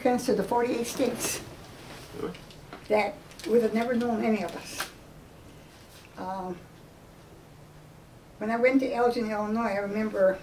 Americans to the 48 states that would have never known any of us. When I went to Elgin, Illinois, I remember,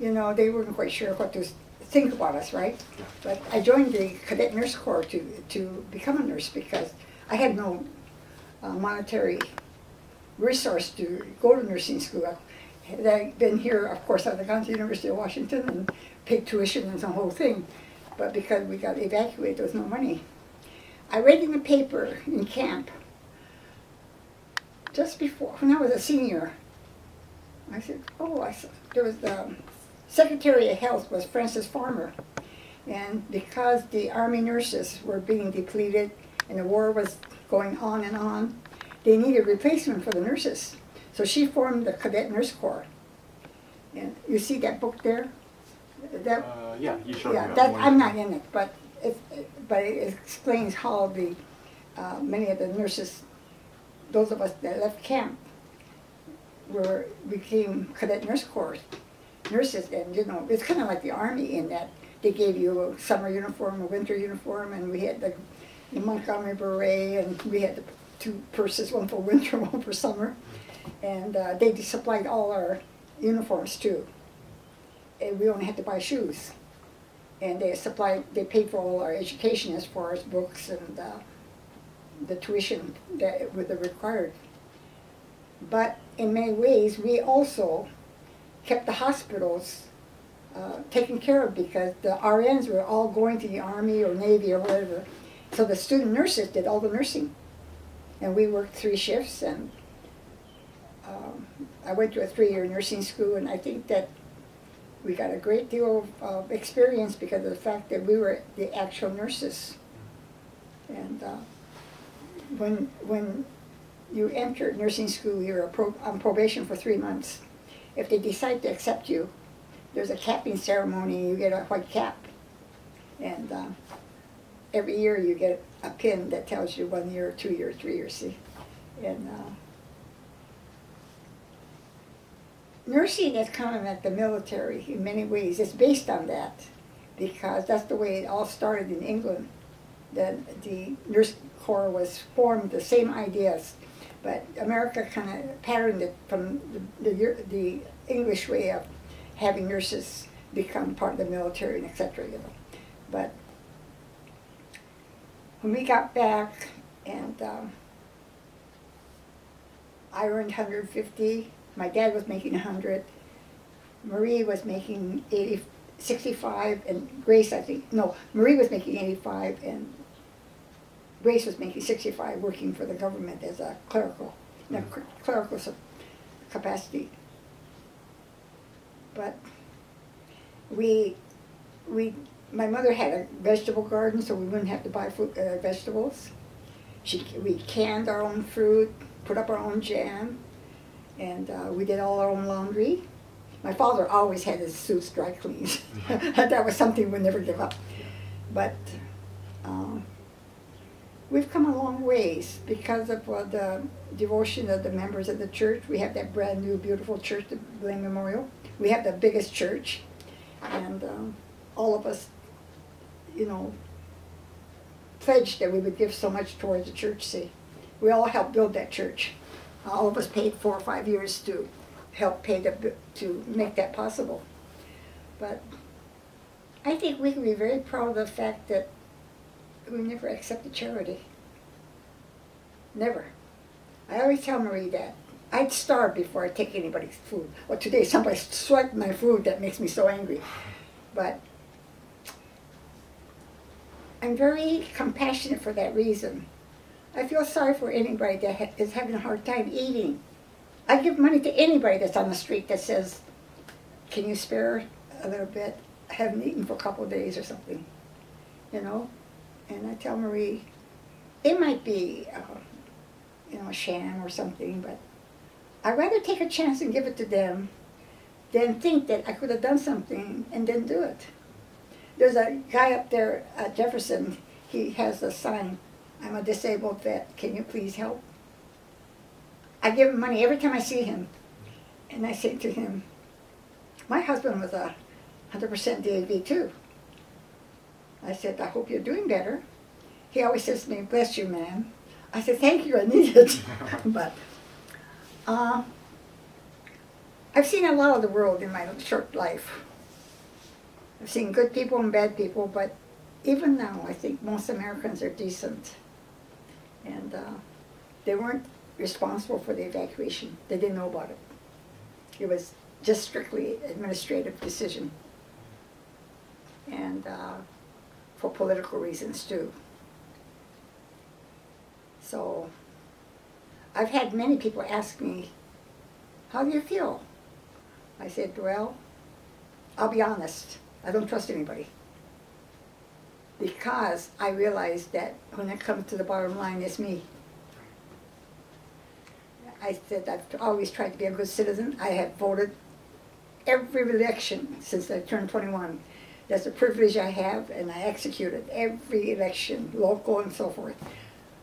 you know, they weren't quite sure what to think about us, right? Yeah. But I joined the Cadet Nurse Corps to become a nurse because I had no monetary resource to go to nursing school. I'd been here, of course, I'd gone to the University of Washington and paid tuition and the whole thing. But because we got evacuated, there was no money. I read in the paper in camp, just before, when I was a senior, I said, oh, there was the Secretary of Health was Francis Farmer. And because the Army nurses were being depleted and the war was going on and on, they needed replacement for the nurses. So she formed the Cadet Nurse Corps. And you see that book there? Yeah, you showed yeah, me that. I'm not in it, but it explains how the many of the nurses, those of us that left camp, became Cadet Nurse Corps nurses. And you know, it's kind of like the Army in that they gave you a summer uniform, a winter uniform, and we had the Montgomery beret, and we had the 2 purses, one for winter, one for summer. And they supplied all our uniforms too. And we only had to buy shoes. And they paid for all our education as far as books and the tuition that was required. But in many ways, we also kept the hospitals taken care of because the RNs were all going to the Army or Navy or whatever. So the student nurses did all the nursing. And we worked 3 shifts, and I went to a 3-year nursing school, and I think that we got a great deal of experience because of the fact that we were the actual nurses. And when you enter nursing school, you're on probation for 3 months. If they decide to accept you, there's a capping ceremony, you get a white cap. And every year you get a pin that tells you 1 year, 2 years, 3 years, see? And nursing is kind of like the military in many ways. It's based on that because that's the way it all started in England. The Nurse Corps was formed, the same ideas, but America kind of patterned it from the English way of having nurses become part of the military and etc. You know. But when we got back, and I earned 150. My dad was making 100. Marie was making 65, and Grace, I think, no, Marie was making 85, and Grace was making 65, working for the government as a clerical capacity. But my mother had a vegetable garden, so we wouldn't have to buy vegetables. We canned our own fruit, put up our own jam, and we did all our own laundry. My father always had his suits dry cleaned. That was something we'd never give up. But we've come a long ways because of the devotion of the members of the church. We have that brand new, beautiful church, the Blaine Memorial. We have the biggest church, and all of us, you know, pledged that we would give so much towards the church. See, we all helped build that church. All of us paid 4 or 5 years to help pay to make that possible. But I think we can be very proud of the fact that we never accepted charity. Never. I always tell Marie that. I'd starve before I'd take anybody's food. Well, today somebody swiped my food, that makes me so angry. But I'm very compassionate for that reason. I feel sorry for anybody that is having a hard time eating. I give money to anybody that's on the street that says, can you spare a little bit? I haven't eaten for a couple of days or something, you know? And I tell Marie, it might be, you know, a sham or something, but I'd rather take a chance and give it to them than think that I could have done something and didn't do it. There's a guy up there at Jefferson, he has a sign, I'm a disabled vet, can you please help? I give him money every time I see him. And I say to him, my husband was a 100% DAV too. I said, I hope you're doing better. He always says to me, bless you, ma'am. I said, thank you, I need it. But I've seen a lot of the world in my short life. I've seen good people and bad people, but even now, I think most Americans are decent. And they weren't responsible for the evacuation. They didn't know about it. It was just strictly administrative decision. And for political reasons, too. So I've had many people ask me, how do you feel? I said, well, I'll be honest. I don't trust anybody. Because I realize that when it comes to the bottom line, it's me. I said I've always tried to be a good citizen. I have voted every election since I turned 21. That's a privilege I have, and I executed every election, local and so forth.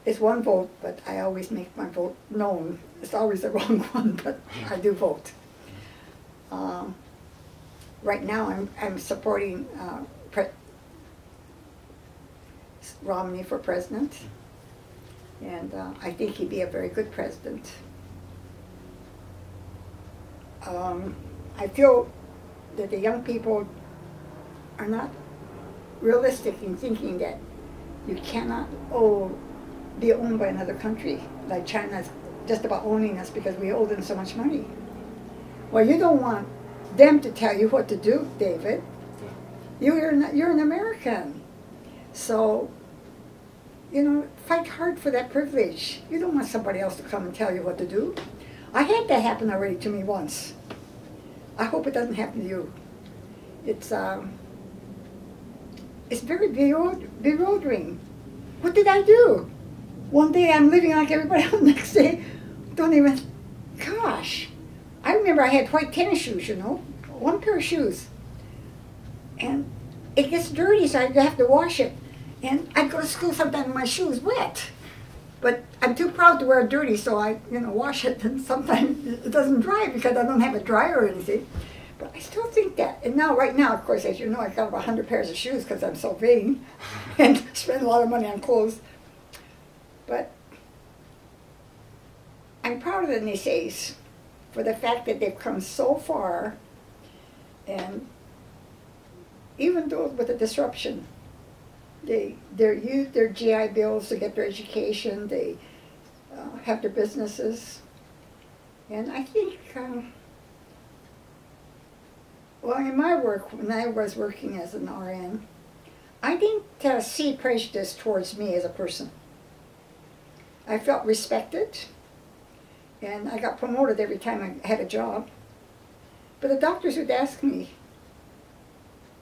It's one vote, but I always make my vote known. It's always the wrong one, but I do vote. Right now, I'm supporting Romney for president, and I think he'd be a very good president. I feel that the young people are not realistic in thinking that you cannot be owned by another country, like China's just about owning us because we owe them so much money. Well, you don't want them to tell you what to do, David. You're an American. So, you know, fight hard for that privilege. You don't want somebody else to come and tell you what to do. I had that happen already to me once. I hope it doesn't happen to you. It's very bewildering. What did I do? One day I'm living like everybody else, next day, gosh. I remember I had white tennis shoes, you know, one pair of shoes. And it gets dirty, so I have to wash it. And I go to school sometimes with my shoes wet. But I'm too proud to wear it dirty, so I, wash it, and sometimes it doesn't dry because I don't have a dryer or anything. But I still think that. And now, right now, of course, as you know, I got about 100 pairs of shoes because I'm so vain and spend a lot of money on clothes. But I'm proud of the Niseis for the fact that they've come so far, and even though with the disruption, they use their GI Bills to get their education, they have their businesses, and I think, well, in my work, when I was working as an RN, I didn't see prejudice towards me as a person. I felt respected, and I got promoted every time I had a job. But the doctors would ask me,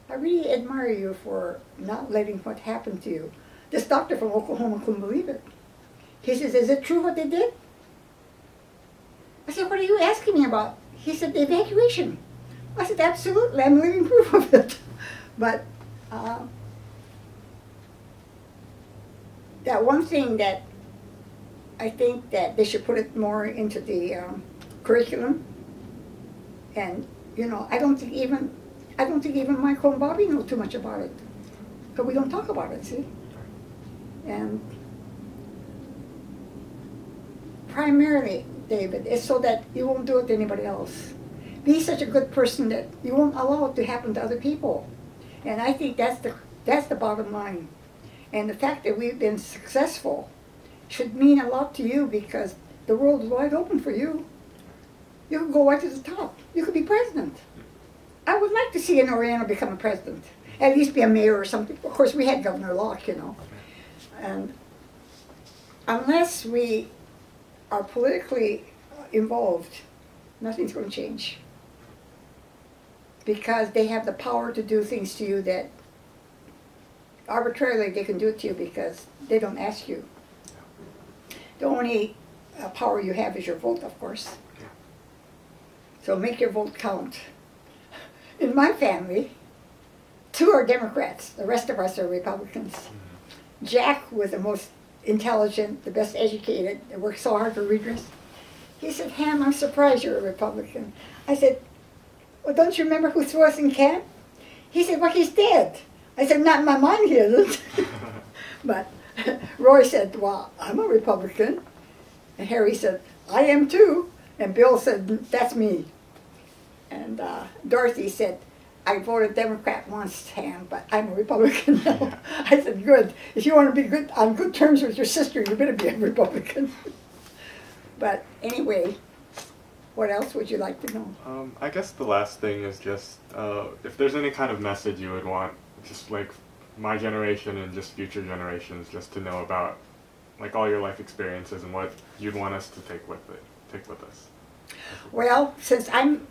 I really admire you for not letting what happened to you. This doctor from Oklahoma couldn't believe it. He says, is it true what they did? I said, what are you asking me about? He said, the evacuation. I said, absolutely, I'm living proof of it. But that one thing that I think that they should put it more into the curriculum. And, I don't think even Michael and Bobby know too much about it. Because we don't talk about it, see? And primarily, David, is so that you won't do it to anybody else. Be such a good person that you won't allow it to happen to other people. And I think that's the bottom line. And the fact that we've been successful should mean a lot to you because the world is wide open for you. You can go right to the top. You could be president. I would like to see an Oriental become a president. At least be a mayor or something. Of course, we had Governor Locke, And unless we are politically involved, nothing's going to change. Because they have the power to do things to you that arbitrarily they can do it to you because they don't ask you. The only power you have is your vote, of course. So make your vote count. In my family, 2 are Democrats. The rest of us are Republicans. Jack was the most intelligent, the best educated, that worked so hard for redress. He said, Ham, I'm surprised you're a Republican. I said, well, don't you remember who threw us in camp? He said, well, he's dead. I said, not in my mind he isn't. But Roy said, well, I'm a Republican. And Harry said, I am too. And Bill said, that's me. And Dorothy said, I voted Democrat once, Ham, but I'm a Republican now. Yeah. I said, good. If you want to be good on good terms with your sister, you better be a Republican. But anyway, what else would you like to know? I guess the last thing is just if there's any kind of message you would want, just like my generation and just future generations, just to know about, like all your life experiences and what you'd want us to take with us. Well, since I'm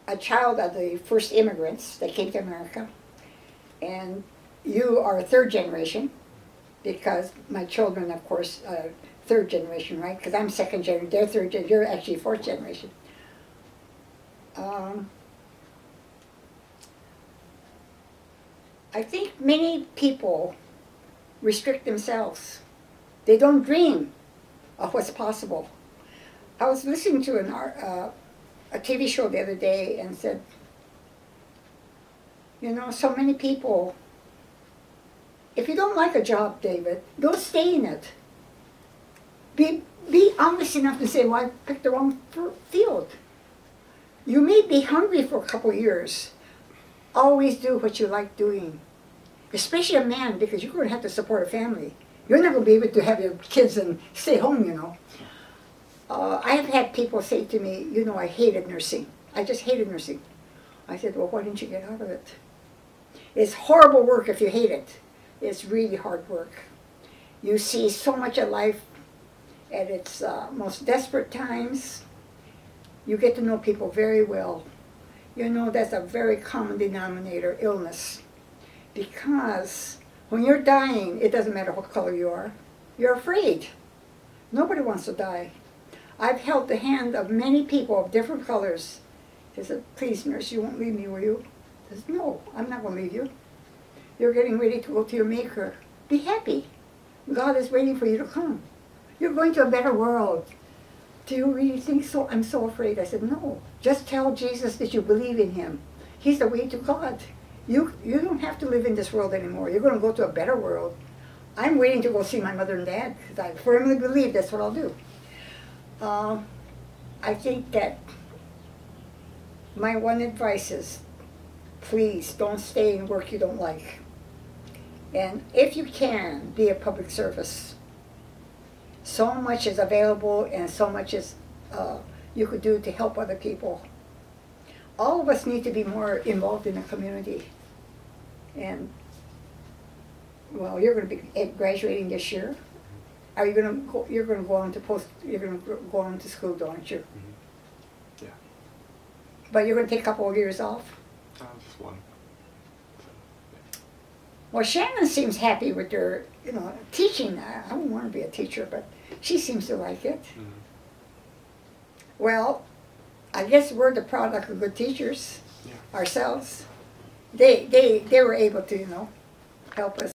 a child of the first immigrants that came to America, and you are a third generation, because my children, of course, third generation, right? Because I'm second generation, they're third generation, you're actually fourth generation. I think many people restrict themselves. They don't dream of what's possible. I was listening to a TV show the other day and said, you know, so many people, if you don't like a job, David, don't stay in it. Be honest enough to say, well, I picked the wrong field. You may be hungry for a couple years. Always do what you like doing. Especially a man, because you're going to have to support a family. You're not going to be able to have your kids and stay home, you know. I have had people say to me, you know, I hated nursing. I just hated nursing. I said, well, why didn't you get out of it? It's horrible work if you hate it. It's really hard work. You see so much of life at its most desperate times. You get to know people very well. You know, that's a very common denominator, illness. Because when you're dying, it doesn't matter what color you are. You're afraid. Nobody wants to die. I've held the hand of many people of different colors. They said, please, nurse, you won't leave me, will you? I said, no, I'm not going to leave you. You're getting ready to go to your Maker. Be happy. God is waiting for you to come. You're going to a better world. Do you really think so? I'm so afraid. I said, no. Just tell Jesus that you believe in him. He's the way to God. You don't have to live in this world anymore. You're going to go to a better world. I'm waiting to go see my mother and dad because I firmly believe that's what I'll do. I think that my one advice is, please don't stay in work you don't like. And if you can, be a public service. So much is available and so much is you could do to help other people. All of us need to be more involved in the community. And, well, you're going to be graduating this year. Are you going to go, you're going to go on to you're going to go on to school, don't you? Mm-hmm. Yeah. But you're going to take a couple of years off? Just one. So, yeah. Well, Shannon seems happy with her, you know, teaching. I don't want to be a teacher, but she seems to like it. Mm-hmm. Well, I guess we're the product of good teachers, ourselves. They were able to, you know, help us.